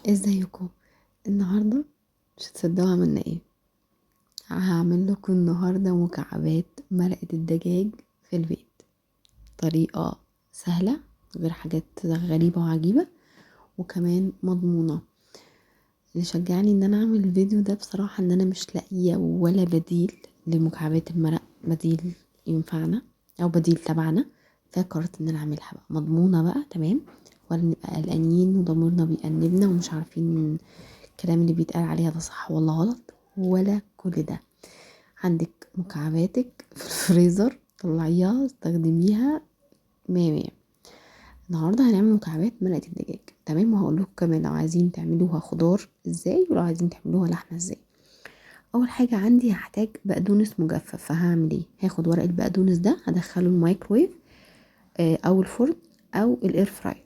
ازيكم؟ النهارده مش هتصدقوا عملنا ايه. هعمل لكم النهارده مكعبات مرقه الدجاج في البيت، طريقه سهله، غير حاجات غريبه وعجيبه، وكمان مضمونه. اللي شجعني ان انا اعمل الفيديو ده بصراحه ان انا مش لاقيه ولا بديل لمكعبات المرق، بديل ينفعنا او بديل تبعنا. فقررت ان انا اعملها بقى مضمونه بقى، تمام، ولا نبقى قلقانين وضميرنا بيأنبنا ومش عارفين الكلام اللي بيتقال عليها ده صح ولا غلط ولا كل ده. عندك مكعباتك في الفريزر، طلعيها استخدميها مية مية. النهاردة هنعمل مكعبات مرقة الدجاج، تمام، وهقول لكم كمان لو عايزين تعملوها خضار ازاي ولو عايزين تعملوها لحمة ازاي. اول حاجة عندي هحتاج بقدونس مجفف، فهعمل ايه؟ هاخد ورق البقدونس ده هدخله الميكرويف، او الفرن او الاير فراير،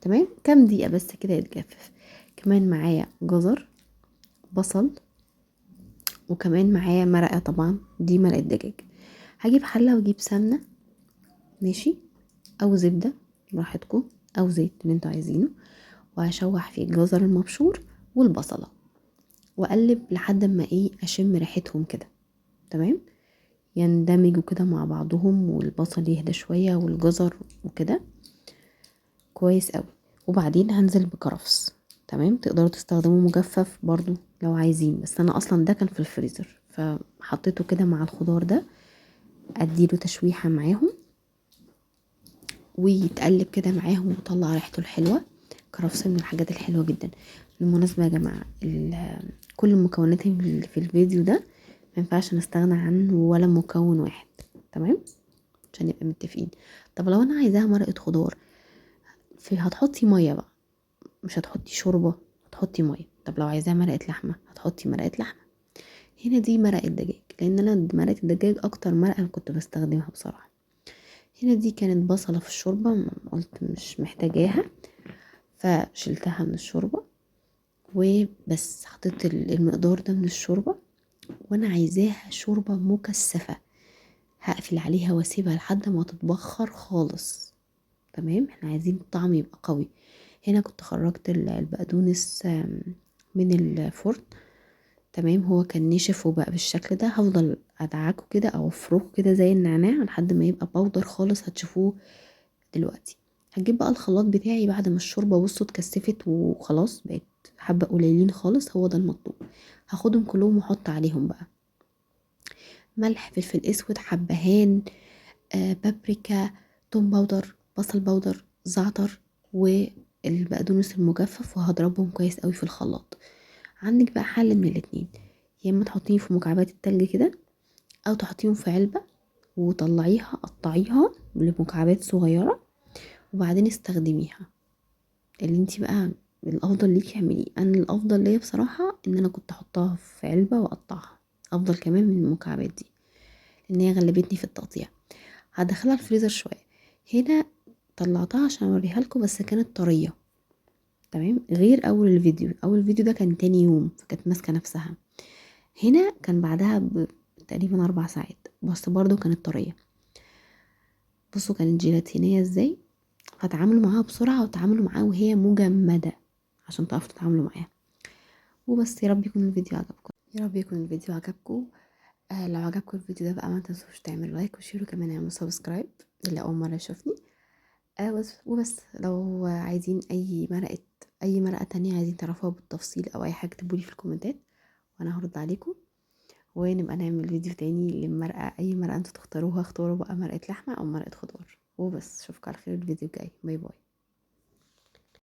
تمام، كام دقيقة بس كده يتجفف. كمان معايا جزر، بصل، وكمان معايا مرقة، طبعا دي مرقة دجاج. هجيب حلة واجيب سمنة، ماشي، او زبدة براحتكم، او زيت اللي انتوا عايزينه، وهشوح فيه الجزر المبشور والبصلة، واقلب لحد ما ايه اشم ريحتهم كده، تمام، يندمجوا كده مع بعضهم والبصل يهدى شوية والجزر وكده، كويس قوي. وبعدين هنزل بكرفس، تمام، تقدروا تستخدموا مجفف برضو لو عايزين، بس انا اصلا ده كان في الفريزر فحطيته كده مع الخضار ده، اديله تشويحة معاهم ويتقلب كده معاهم ويطلع ريحته الحلوة. كرفس من الحاجات الحلوة جدا. بالمناسبة يا جماعة، كل المكونات اللي في الفيديو ده ما ينفعش نستغنى عنه ولا مكون واحد، تمام، عشان نبقى متفقين. طب لو انا عايزاها مرقة خضار، هتحطي مية بقى، مش هتحطي شوربة، هتحطي مية. طب لو عايزاها مرقة لحمة هتحطي مرقة لحمة. هنا دي مرقة دجاج، لان انا مرقة الدجاج اكتر مرقة انا كنت بستخدمها بصراحة. هنا دي كانت بصلة في الشوربة، قلت مش محتاجاها فشلتها من الشوربة، وبس حطيت المقدار ده من الشوربة. وانا عايزاها شوربة مكثفة، هقفل عليها واسيبها لحد ما تتبخر خالص، تمام، احنا عايزين الطعم يبقى قوي. هنا كنت خرجت البقدونس من الفرن، تمام، هو كان نشف وبقى بالشكل ده. هفضل ادعكه كده او افركه كده زي النعناع لحد ما يبقى باودر خالص، هتشوفوه دلوقتي. هجيب بقى الخلاط بتاعي بعد ما الشوربه بصوا اتكثفت وخلاص بقت حبه قليلين خالص، هو ده المطلوب. هاخدهم كلهم واحط عليهم بقى ملح، فلفل اسود، حبهان، بابريكا، توم باودر، بصل باودر، زعتر، والبقدونس المجفف، وهضربهم كويس قوي في الخلاط. عندك بقى حل من الاتنين، يا اما تحطيهم في مكعبات التلج كده، او تحطيهم في علبة وطلعيها قطعيها لمكعبات صغيرة وبعدين استخدميها. اللي انتي بقى الافضل ليكي اعمليه. انا الافضل ليا بصراحة ان انا كنت احطها في علبة واقطعها، افضل كمان من المكعبات دي لان هي غلبتني في التقطيع. هدخلها الفريزر شوية. هنا طلعتها عشان اوريها لكم بس كانت طرية، تمام، غير اول الفيديو. اول الفيديو ده كان تاني يوم فكانت ماسكة نفسها. هنا كان بعدها تقريبا 4 ساعات بس برضو كانت طرية. بصوا كانت جيلاتينية ازاي، فتعاملوا معاها بسرعة وتعاملوا معاها وهي مجمدة عشان تعرفوا تتعاملوا معاها. وبس، يا رب يكون الفيديو عجبكم، يا رب يكون الفيديو عجبكم. لو عجبكم الفيديو ده بقى ما تنسوش تعملوا لايك وشيروا، كمان اعملوا سبسكرايب اللي اول مرة يشوفني. بس وبس، لو عايزين اي مرقة تانية عايزين تعرفوها بالتفصيل او اي حاجة اكتبولي في الكومنتات وانا هرد عليكم، ونبقى نعمل فيديو تاني للمرقة، اي مرقة انتوا تختاروها، اختاروا بقى مرقة لحمة او مرقة خضار. وبس اشوفكم على خير الفيديو الجاي، باي باي.